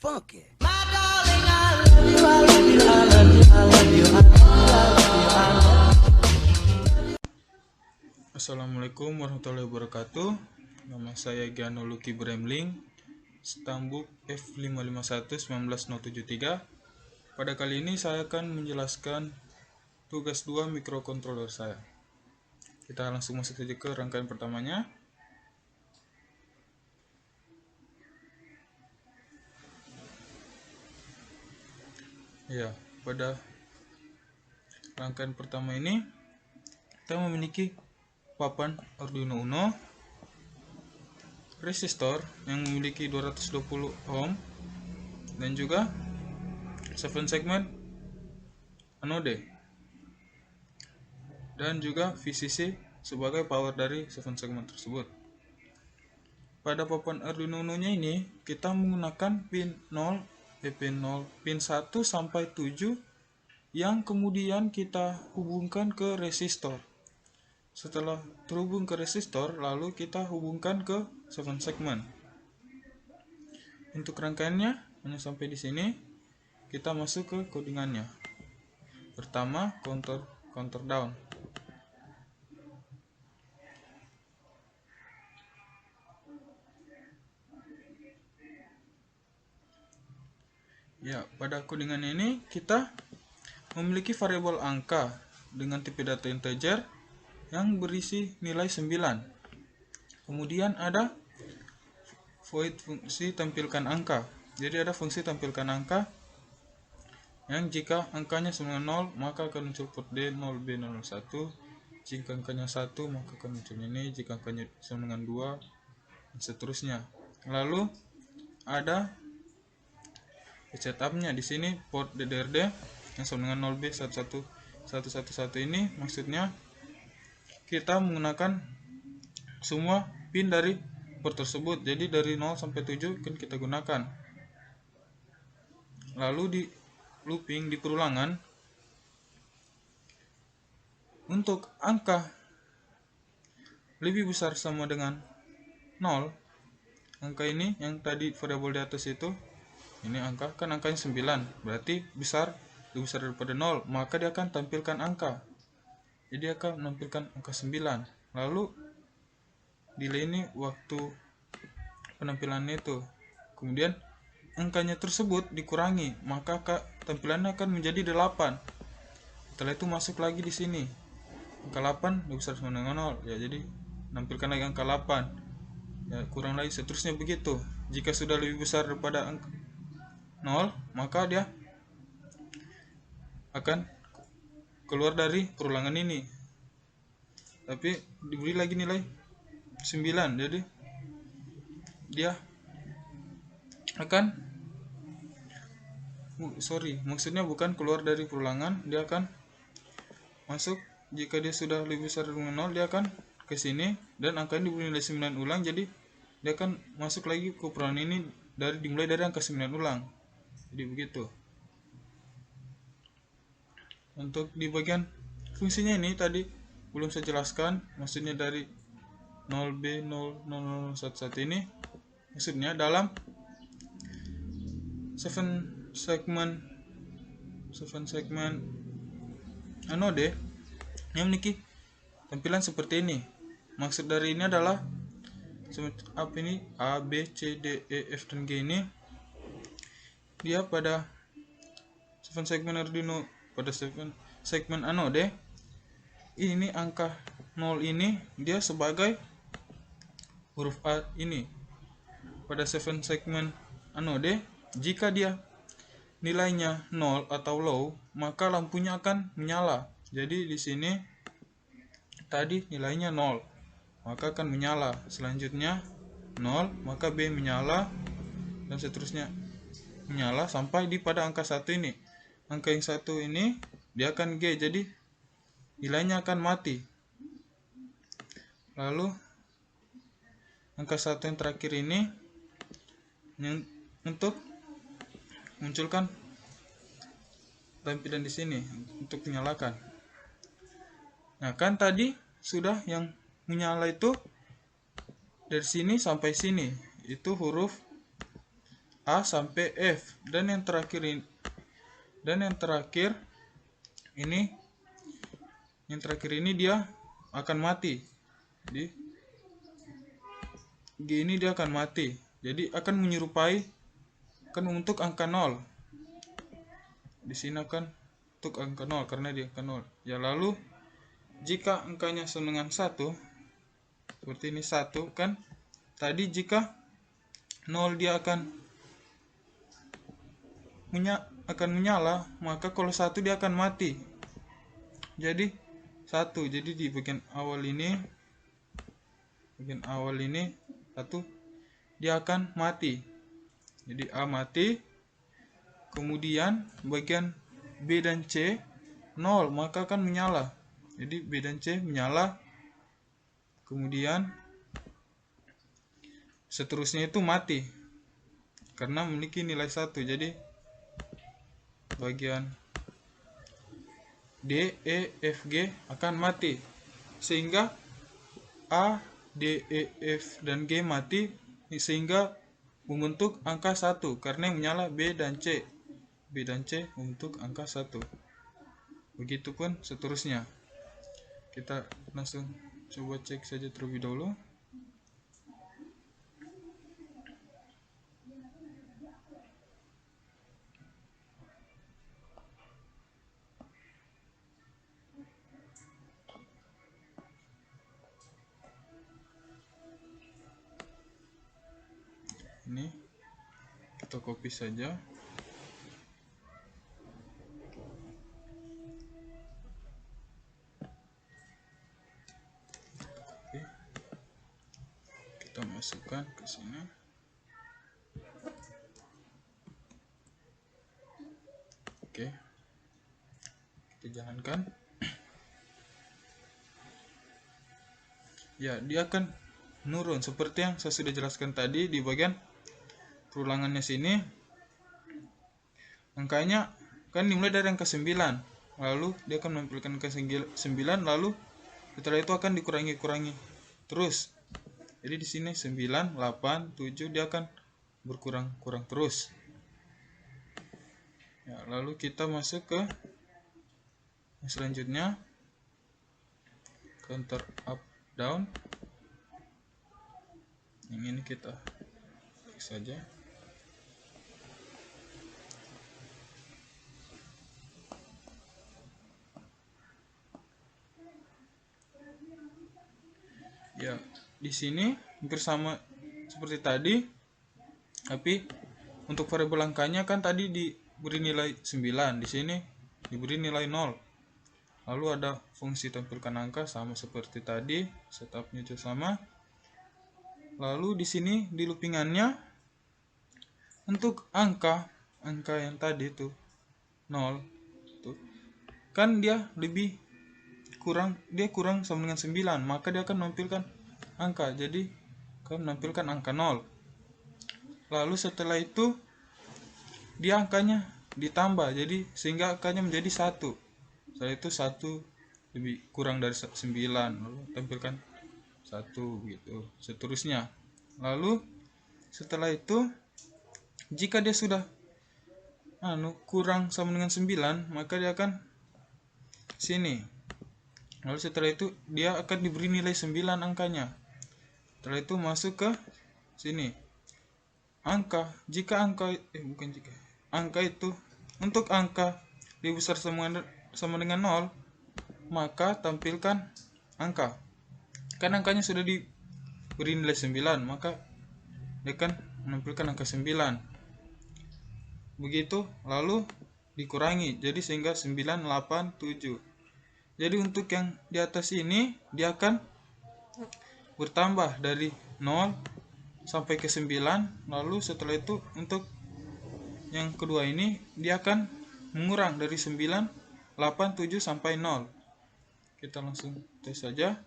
funky. Assalamualaikum warahmatullahi wabarakatuh. Nama saya Giano Lucky Bremling, Stambuk F551-19073. Pada kali ini saya akan menjelaskan tugas 2 mikrokontroler saya. Kita langsung masuk saja ke rangkaian pertamanya. Ya, pada rangkaian pertama ini kita memiliki papan Arduino Uno, resistor yang memiliki 220 ohm, dan juga 7 segmen anode, dan juga VCC sebagai power dari 7 segmen tersebut. Pada papan Arduino Uno-nya ini kita menggunakan pin 1 sampai 7 yang kemudian kita hubungkan ke resistor. Setelah terhubung ke resistor, lalu kita hubungkan ke 7 segmen. Untuk rangkaiannya hanya sampai di sini. Kita masuk ke codingannya. Pertama, counter down. Ya, pada codingan ini kita memiliki variabel angka dengan tipe data integer yang berisi nilai 9. Kemudian ada void fungsi tampilkan angka. Jadi ada fungsi tampilkan angka yang jika angkanya sama dengan 0 maka akan muncul port D 0B01. Jika angkanya 1 maka akan muncul ini, jika angkanya sama dengan 2 dan seterusnya. Lalu ada setupnya di sini port DDRD yang sama dengan 0B11111 ini, maksudnya kita menggunakan semua pin dari port tersebut. Jadi dari 0 sampai 7 kan kita gunakan. Lalu di looping, di perulangan, untuk angka lebih besar sama dengan 0, angka ini yang tadi variabel di atas itu, ini angka kan angkanya 9, berarti lebih besar daripada 0, maka dia akan tampilkan angka. Jadi akan menampilkan angka 9. Lalu delay ini waktu penampilannya itu. Kemudian angkanya tersebut dikurangi, maka tampilannya akan menjadi 8. Setelah itu masuk lagi di sini. Angka 8 lebih besar sama dengan 0. Ya, jadi menampilkan lagi angka 8. Ya, kurang lagi, seterusnya begitu. Jika sudah lebih besar daripada angka 0, maka dia akan keluar dari perulangan ini. Tapi diberi lagi nilai 9. Jadi dia akan maksudnya bukan keluar dari perulangan, dia akan masuk. Jika dia sudah lebih besar dari 0, dia akan ke sini dan angkanya diberi nilai 9 ulang. Jadi dia akan masuk lagi ke perulangan ini dimulai dari angka 9 ulang. Jadi begitu. Untuk di bagian fungsinya ini tadi belum saya jelaskan, maksudnya dari 0B00011 ini, maksudnya dalam 7 segmen anode yang memiliki tampilan seperti ini. Maksud dari ini adalah apa ini, A, B, C, D, E, F, dan G ini dia pada 7 segmen Arduino, pada 7 segmen anode ini angka 0 ini dia sebagai huruf A ini. Pada 7 segmen anode, jika dia nilainya 0 atau low, maka lampunya akan menyala. Jadi di sini tadi nilainya 0, maka akan menyala. Selanjutnya 0, maka B menyala, dan seterusnya menyala sampai di pada angka 1 ini. Angka yang 1 ini dia akan G, jadi nilainya akan mati. Lalu angka 1 yang terakhir ini yang untuk munculkan tampilan di sini untuk menyalakan. Nah, kan tadi sudah yang menyala itu dari sini sampai sini itu huruf A sampai F, dan yang terakhir ini dia akan mati. Di G ini dia akan mati. Jadi akan menyerupai untuk angka 0. Di sini akan untuk angka 0 karena dia angka 0. Ya, lalu jika angkanya sama dengan 1, seperti ini 1 kan. Tadi jika 0 dia akan menyala, maka kalau 1 dia akan mati. Jadi 1. Jadi di bagian awal ini 1 dia akan mati. Jadi A mati. Kemudian bagian B dan C 0, maka akan menyala. Jadi B dan C menyala. Kemudian seterusnya itu mati karena memiliki nilai 1. Jadi bagian D, E, F, G akan mati, sehingga A, D, E, F, dan G mati, sehingga membentuk angka 1 karena yang menyala B dan C. B dan C membentuk angka 1. Begitupun seterusnya. Kita langsung coba cek saja terlebih dahulu. Ini kita copy saja. Kita masukkan ke sini. Oke, kita jalankan. Ya, dia akan menurun seperti yang saya sudah jelaskan tadi di bagian perulangannya sini. Angkanya kan dimulai dari angka 9, lalu dia akan menampilkan angka 9, lalu setelah itu akan dikurangi terus. Jadi di sini 9, 8, 7 dia akan berkurang terus. Ya, lalu kita masuk ke yang selanjutnya, counter up down. Yang ini kita klik saja. Ya, di sini hampir sama seperti tadi, tapi untuk variabel angkanya kan tadi diberi nilai 9, di sini diberi nilai 0. Lalu ada fungsi tampilkan angka sama seperti tadi, setupnya juga sama. Lalu di sini di loopingannya untuk angka yang tadi itu 0 tuh, kan dia kurang sama dengan 9, maka dia akan menampilkan angka. Jadi akan menampilkan angka 0. Lalu setelah itu dia angkanya ditambah, jadi sehingga angkanya menjadi 1. Setelah itu 1 lebih kurang dari 9, lalu tampilkan 1 gitu. Seterusnya. Lalu setelah itu jika dia sudah kurang sama dengan 9, maka dia akan sini. Lalu setelah itu dia akan diberi nilai 9 angkanya. Setelah itu masuk ke sini. Angka itu untuk angka lebih besar sama dengan 0, maka tampilkan angka. Kan angkanya sudah diberi nilai 9, maka dia akan menampilkan angka 9. Begitu, lalu dikurangi jadi sehingga 9, 8, 7. Jadi untuk yang di atas ini dia akan bertambah dari 0 sampai ke 9. Lalu setelah itu untuk yang kedua ini dia akan mengurang dari 9, 8, 7 sampai 0. Kita langsung tes saja.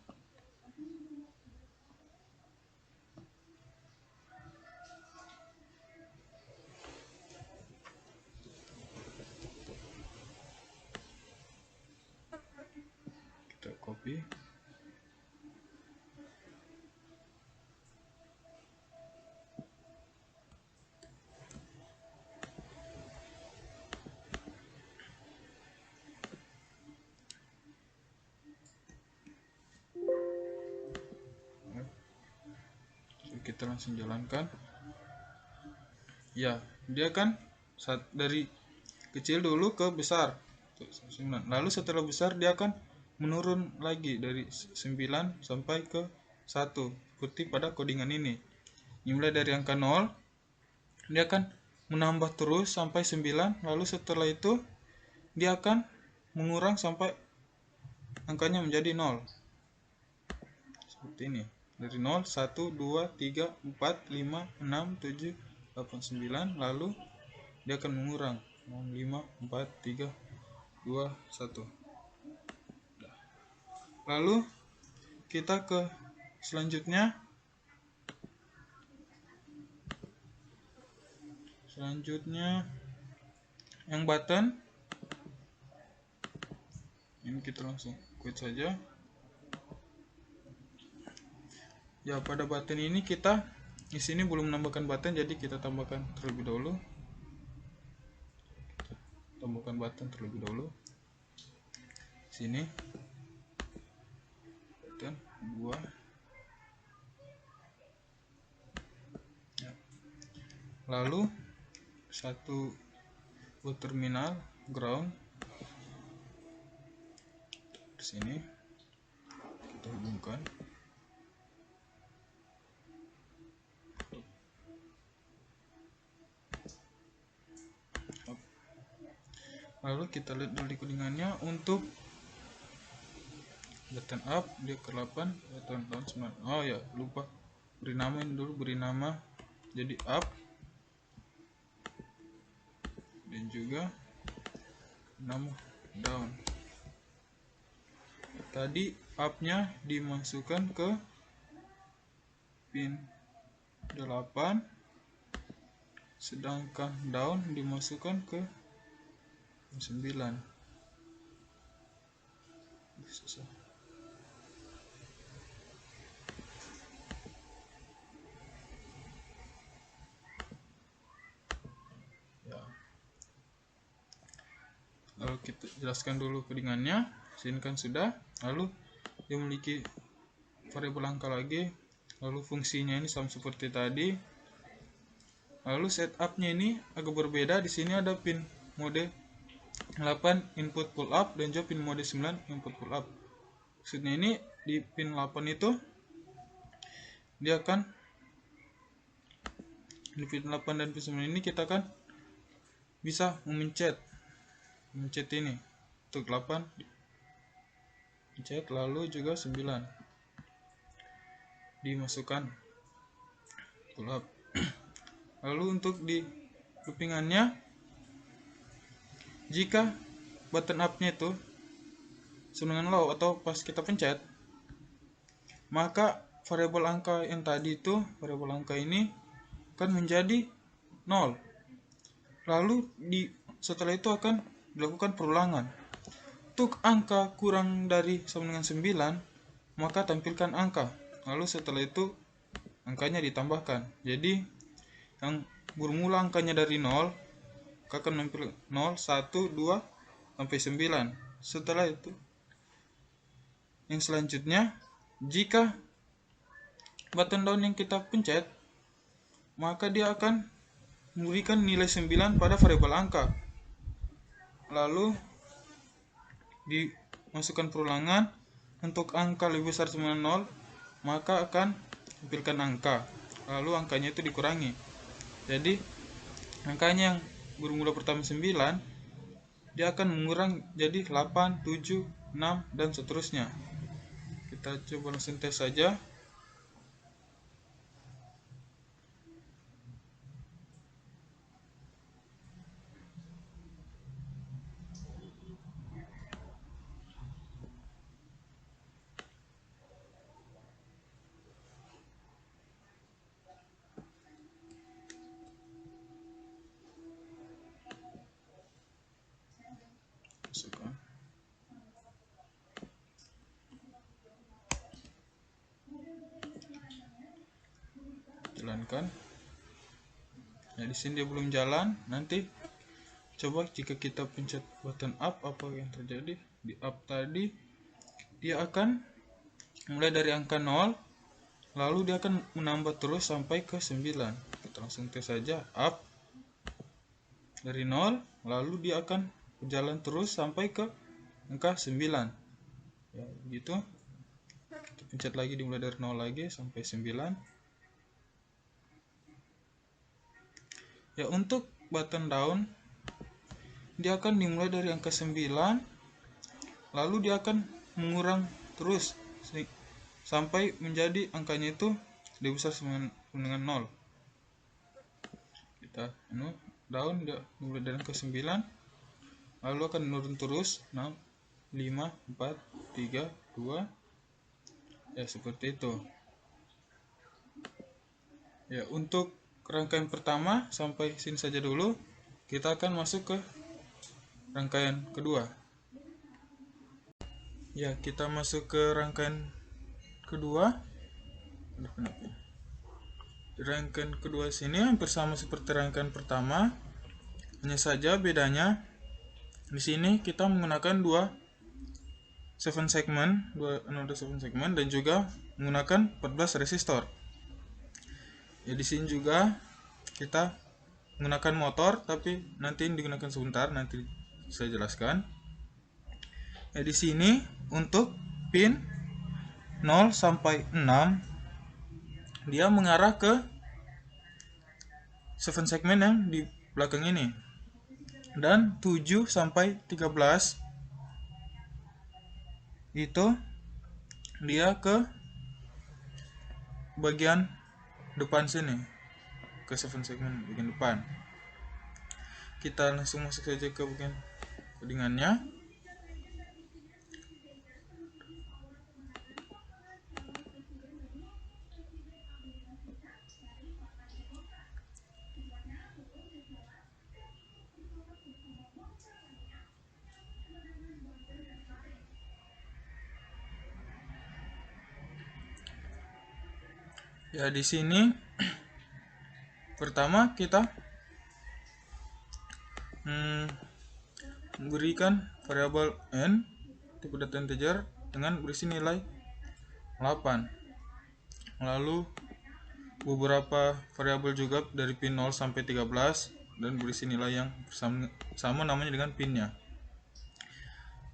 Kita copy. kita langsung jalankan. Ya, dia kan dari kecil dulu ke besar, lalu setelah besar dia akan menurun lagi dari 9 sampai ke 1 seperti pada codingan ini. Dimulai dari angka 0, dia akan menambah terus sampai 9, lalu setelah itu dia akan mengurang sampai angkanya menjadi 0. Seperti ini. Dari 0, 1, 2, 3, 4, 5, 6, 7, 8, 9, lalu dia akan mengurang 6, 5, 4, 3, 2, 1. Lalu kita ke selanjutnya. Yang button ini kita langsung quit saja. Ya, pada button ini kita di sini belum menambahkan button, jadi kita tambahkan terlebih dahulu. Tambahkan button terlebih dahulu. Sini button 2. Ya. Lalu satu buat terminal ground di sini kita hubungkan. Lalu kita lihat dari codingannya. Untuk button up dia ke 8, button down 9. Oh ya, lupa beri nama ini dulu, beri nama jadi up, dan juga nama down. Tadi up-nya dimasukkan ke pin 8, sedangkan down dimasukkan ke pin 9. Susah. Ya. Lalu kita jelaskan dulu codingannya. Sini kan sudah. Lalu dia memiliki variabel angka lagi. Lalu fungsinya ini sama seperti tadi. Lalu setupnya ini agak berbeda. Di sini ada pin mode 8 input pull up dan juga pin mode 9 input pull up. Maksudnya ini di pin 8 itu dia akan di pin 8 dan pin 9 ini kita kan bisa memencet ini untuk 8 pencet, lalu juga 9 dimasukkan pull up. Lalu untuk di loopingannya, jika button up nya itu sama dengan low atau pas kita pencet, maka variabel angka yang tadi itu, variabel angka ini akan menjadi 0. Lalu setelah itu akan dilakukan perulangan. Untuk angka kurang dari sama dengan 9, maka tampilkan angka. Lalu setelah itu angkanya ditambahkan. Jadi yang bermula angkanya dari 0 akan menampilkan 0, 1, 2 sampai 9. Setelah itu yang selanjutnya, jika button down yang kita pencet, maka dia akan memberikan nilai 9 pada variabel angka. Lalu dimasukkan perulangan. Untuk angka lebih besar sama 0, maka akan tampilkan angka. Lalu angkanya itu dikurangi. Jadi angkanya yang bermula pertama 9, dia akan mengurang jadi 8, 7, 6 dan seterusnya. Kita coba langsung tes saja. Masukkan. Jalankan. Nah, di sini dia belum jalan. Nanti coba jika kita pencet button up, apa yang terjadi? Di up tadi dia akan mulai dari angka 0, lalu dia akan menambah terus sampai ke 9. Kita langsung tes saja, up dari 0, lalu dia akan berjalan terus sampai ke angka 9 ya, gitu. Kita pencet lagi, dimulai dari 0 lagi sampai 9 ya. Untuk button down dia akan dimulai dari angka 9, lalu dia akan mengurang terus sampai menjadi angkanya itu lebih besar dengan 0. Kita down, dia dimulai dari angka 9, lalu akan menurun terus 6, 5, 4, 3, 2 ya, seperti itu ya. Untuk rangkaian pertama sampai sini saja dulu. Kita akan masuk ke rangkaian kedua ya. Kita masuk ke rangkaian kedua. Rangkaian kedua sini hampir sama seperti rangkaian pertama, hanya saja bedanya di sini kita menggunakan dua 7 segmen, dan juga menggunakan 14 resistor. Ya, di sini juga kita menggunakan motor, tapi nanti digunakan sebentar, nanti saya jelaskan. Ya, di sini untuk pin 0 sampai 6 dia mengarah ke 7 segmen yang di belakang ini, dan 7 sampai 13 itu dia ke bagian depan sini, ke 7 segmen bagian depan. Kita langsung masuk saja ke bagian codingannya. Ya, di sini pertama kita memberikan variabel n tipe data integer dengan berisi nilai 8, lalu beberapa variabel juga dari pin 0 sampai 13 dan berisi nilai yang sama namanya dengan pinnya.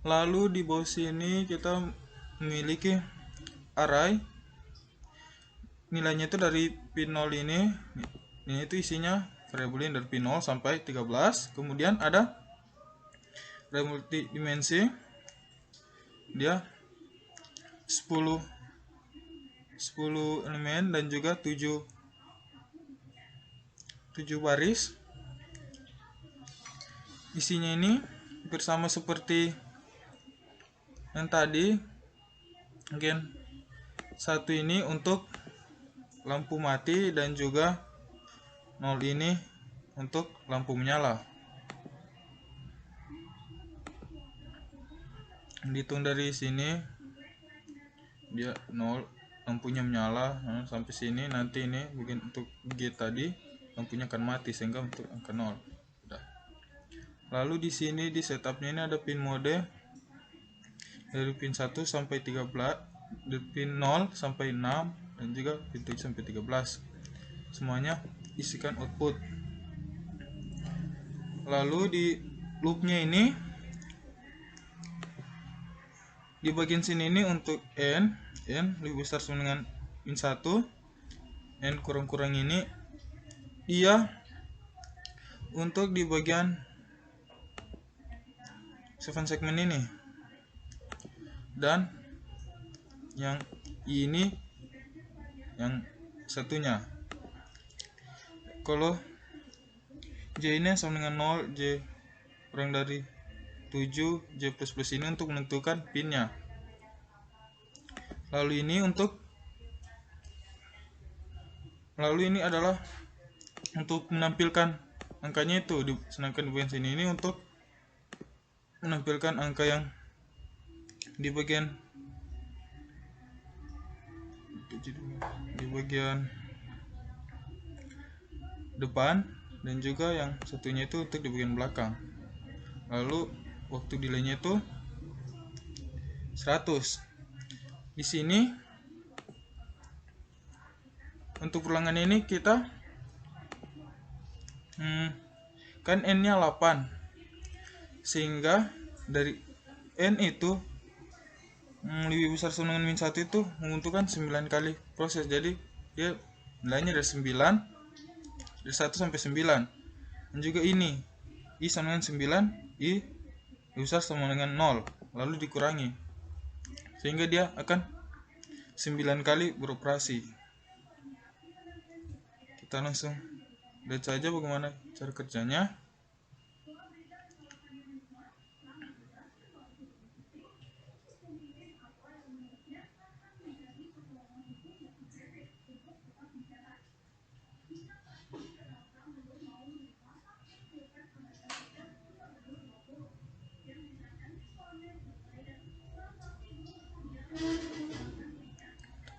Lalu di bawah sini kita memiliki array, nilainya itu dari pin 0 ini itu isinya variabel dari pin 0 sampai 13. Kemudian ada array multidimensi, dia 10 elemen dan juga 7 baris. Isinya ini bersama seperti yang tadi. Mungkin satu ini untuk lampu mati dan juga 0 ini untuk lampu menyala. Dihitung dari sini dia 0 lampunya menyala sampai sini, nanti ini bagian untuk G tadi lampunya akan mati sehingga untuk angka 0. Udah. Lalu di sini di setupnya ini ada pin mode dari pin 1 sampai 13, dari pin 0 sampai 6 dan juga pin 7 sampai 13. Semuanya isikan output. Lalu di loopnya ini di bagian sini ini untuk n lebih besar sama dengan min 1, n kurang-kurang ini iya untuk di bagian 7 segmen ini, dan yang ini yang satunya. Kalau J ini sama dengan 0, J kurang dari 7, J plus ini untuk menentukan pinnya. Lalu ini adalah untuk menampilkan angkanya itu, sedangkan di bagian sini ini untuk menampilkan angka yang di bagian depan, dan juga yang satunya itu untuk di bagian belakang. Lalu waktu delaynya itu 100. Di sini untuk ulangan ini kita kan n nya 8, sehingga dari n itu lebih besar sama dengan min 1 itu membutuhkan 9 kali proses. Jadi dia nilainya dari 9, dari 1 sampai 9. Dan juga ini i sama dengan 9, i lebih besar sama dengan 0, lalu dikurangi, sehingga dia akan 9 kali beroperasi. Kita langsung lihat saja bagaimana cara kerjanya.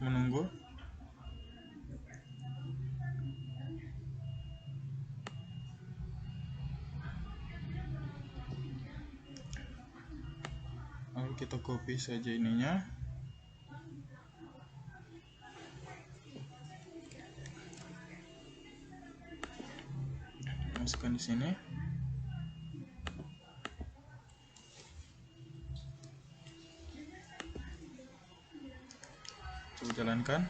Menunggu. Lalu kita copy saja ininya. Masukkan di sini. Coba jalankan.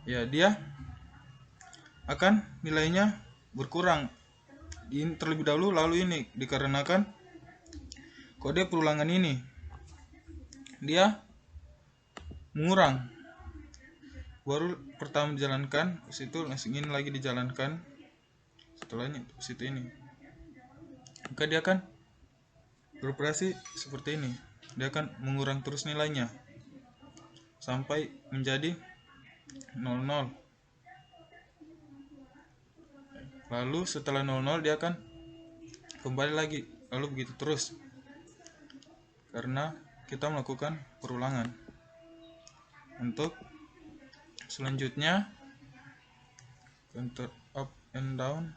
Ya, dia akan nilainya berkurang ini terlebih dahulu, lalu ini dikarenakan kode perulangan ini dia mengurang. Baru pertama dijalankan, situ langsung ini lagi dijalankan, setelahnya situ ini, maka dia akan beroperasi seperti ini. Dia akan mengurang terus nilainya sampai menjadi 00. Lalu setelah 00 dia akan kembali lagi, lalu begitu terus, karena kita melakukan perulangan. Untuk selanjutnya counter up and down.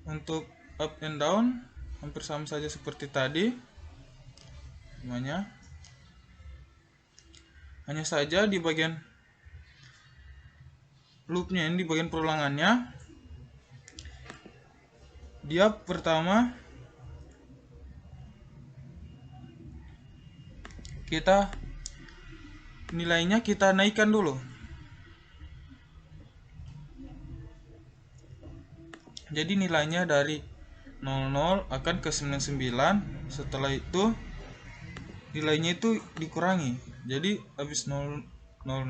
Untuk up and down hampir sama saja seperti tadi semuanya, hanya saja di bagian loopnya ini, di bagian perulangannya, dia pertama kita nilainya kita naikkan dulu. Jadi nilainya dari 00 akan ke 99, setelah itu nilainya itu dikurangi. Jadi habis 00, 01,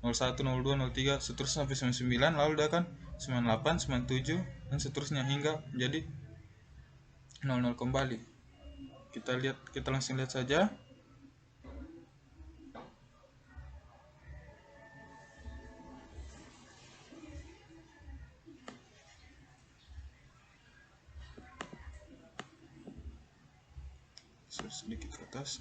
02, 03 seterusnya sampai 99, lalu dia akan 98, 97 dan seterusnya hingga menjadi 00 kembali. Kita langsung lihat saja. Sedikit ke atas.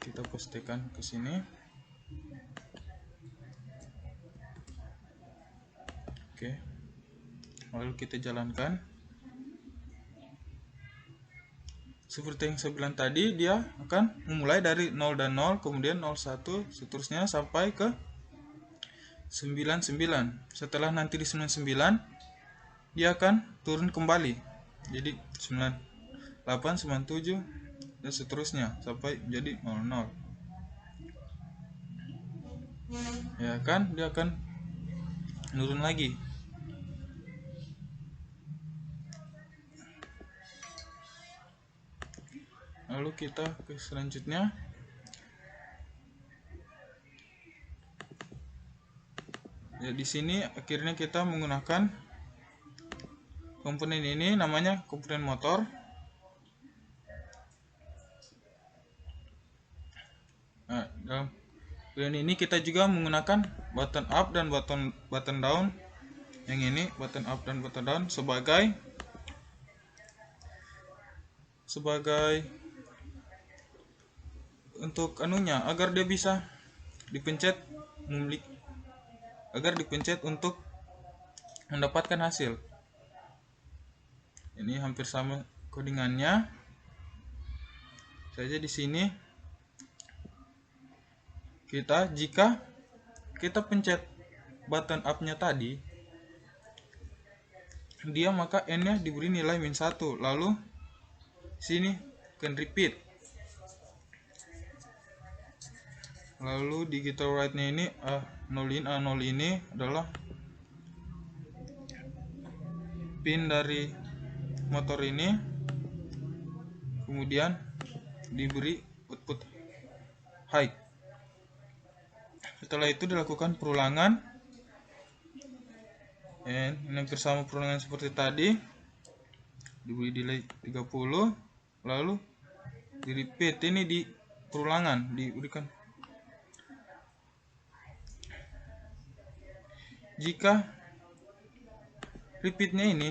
Kita pastikan ke sini. Oke. Lalu kita jalankan. Seperti yang saya bilang tadi, dia akan memulai dari 0 dan 0, kemudian 01, seterusnya sampai ke 99. Setelah nanti di 99, dia akan turun kembali. Jadi 98, 97 dan seterusnya sampai menjadi 00. Ya kan, dia akan turun lagi. Lalu kita ke selanjutnya. Ya, di sini akhirnya kita menggunakan komponen ini, namanya komponen motor. Nah, dalam komponen ini kita juga menggunakan button up dan button down. Yang ini button up dan button down sebagai sebagai untuk anunya agar dia bisa dipencet agar dipencet untuk mendapatkan hasil. Ini hampir sama codingannya. Saja di sini jika kita pencet button up-nya tadi, dia maka n-nya diberi nilai -1. Lalu sini can repeat. Lalu digital write-nya ini A0 ini adalah pin dari motor ini, kemudian diberi output high. Setelah itu dilakukan perulangan, ini hampir sama perulangan seperti tadi, diberi delay 30, lalu di repeat. Ini di perulangan diberikan. Jika repeatnya ini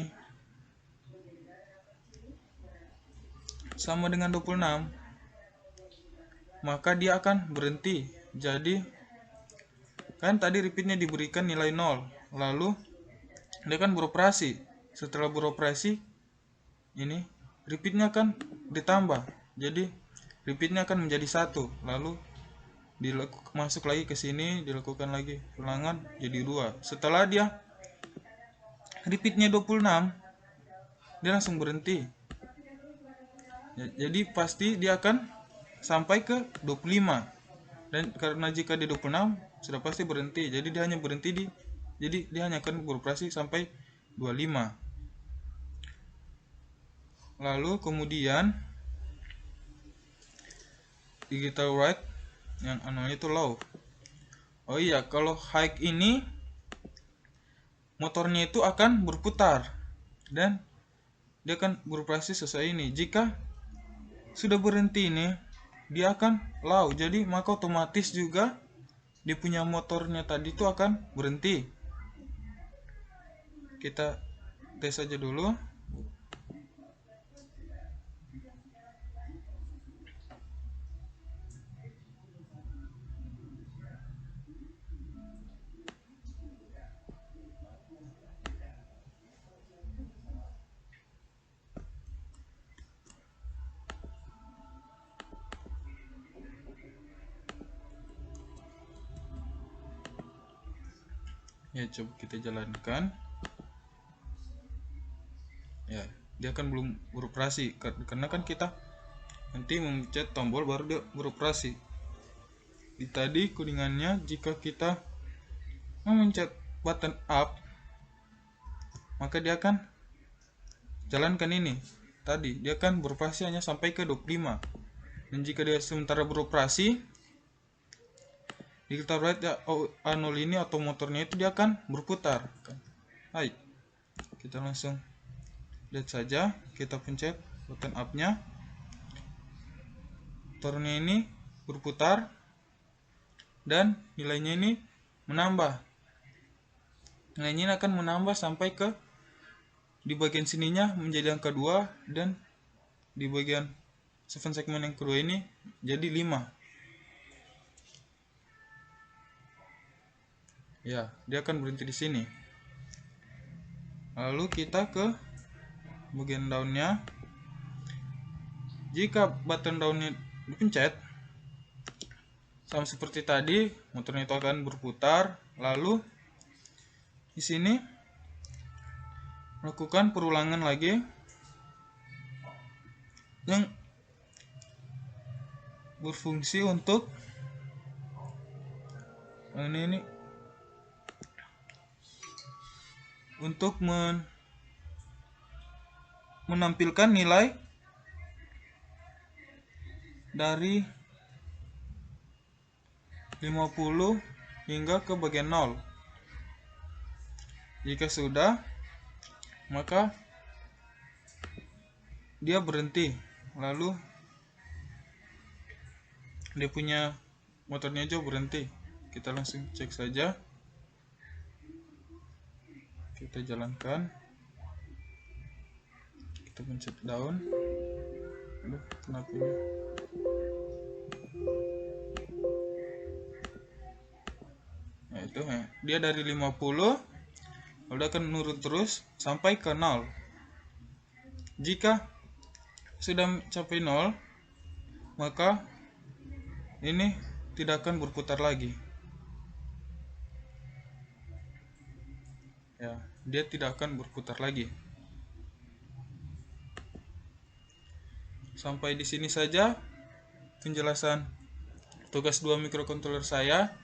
sama dengan 26, maka dia akan berhenti. Jadi kan tadi repeatnya diberikan nilai 0, lalu dia akan beroperasi. Setelah beroperasi, ini repeatnya akan ditambah, jadi repeatnya akan menjadi 1, lalu masuk lagi ke sini, dilakukan lagi ulangan jadi 2. Setelah dia repeatnya 26, dia langsung berhenti. Jadi pasti dia akan sampai ke 25, dan karena jika di 26 sudah pasti berhenti, jadi dia hanya berhenti jadi dia hanya akan beroperasi sampai 25. Lalu kemudian digital write yang itu low. Oh iya, kalau high ini motornya itu akan berputar dan dia akan beroperasi sesuai ini. Jika sudah berhenti ini, dia akan low, jadi maka otomatis juga dia punya motornya tadi itu akan berhenti. Kita tes saja dulu. Ya, coba kita jalankan. Ya, dia kan belum beroperasi karena kan kita nanti memencet tombol baru dia beroperasi. Di tadi codingannya, jika kita memencet button up, maka dia akan jalankan ini. Tadi dia akan beroperasi hanya sampai ke 25. Dan jika dia sementara beroperasi, digital write A0 ini atau motornya itu dia akan berputar. Hai, kita langsung lihat saja. Kita pencet button up-nya, motornya ini berputar dan nilainya ini menambah. Nilainya ini akan menambah sampai ke di bagian sininya menjadi angka 2, dan di bagian 7 segmen yang kedua ini jadi 5. Ya, dia akan berhenti di sini. Lalu kita ke bagian down-nya. Jika button down-nya dipencet, sama seperti tadi, motornya itu akan berputar. Lalu di sini melakukan perulangan lagi yang berfungsi untuk ini untuk menampilkan nilai dari 50 hingga ke bagian 0. Jika sudah, maka dia berhenti. Lalu dia punya motornya juga berhenti. Kita langsung cek saja. Kita jalankan. Kita pencet down. Aduh, kenapa ini? Nah, itu ya. Dia dari 50 udah akan menurun terus sampai ke 0. Jika sudah mencapai 0, maka ini tidak akan berputar lagi. Ya, dia tidak akan berputar lagi. Sampai di sini saja penjelasan tugas 2 mikrokontroler saya.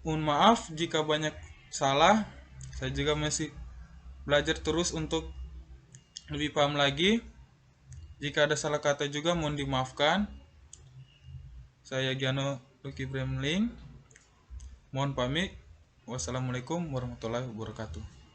Mohon maaf jika banyak salah. Saya juga masih belajar terus untuk lebih paham lagi. Jika ada salah kata juga mohon dimaafkan. Saya Giano Lucky Bremling. Mohon pamit. Wassalamualaikum warahmatullahi wabarakatuh.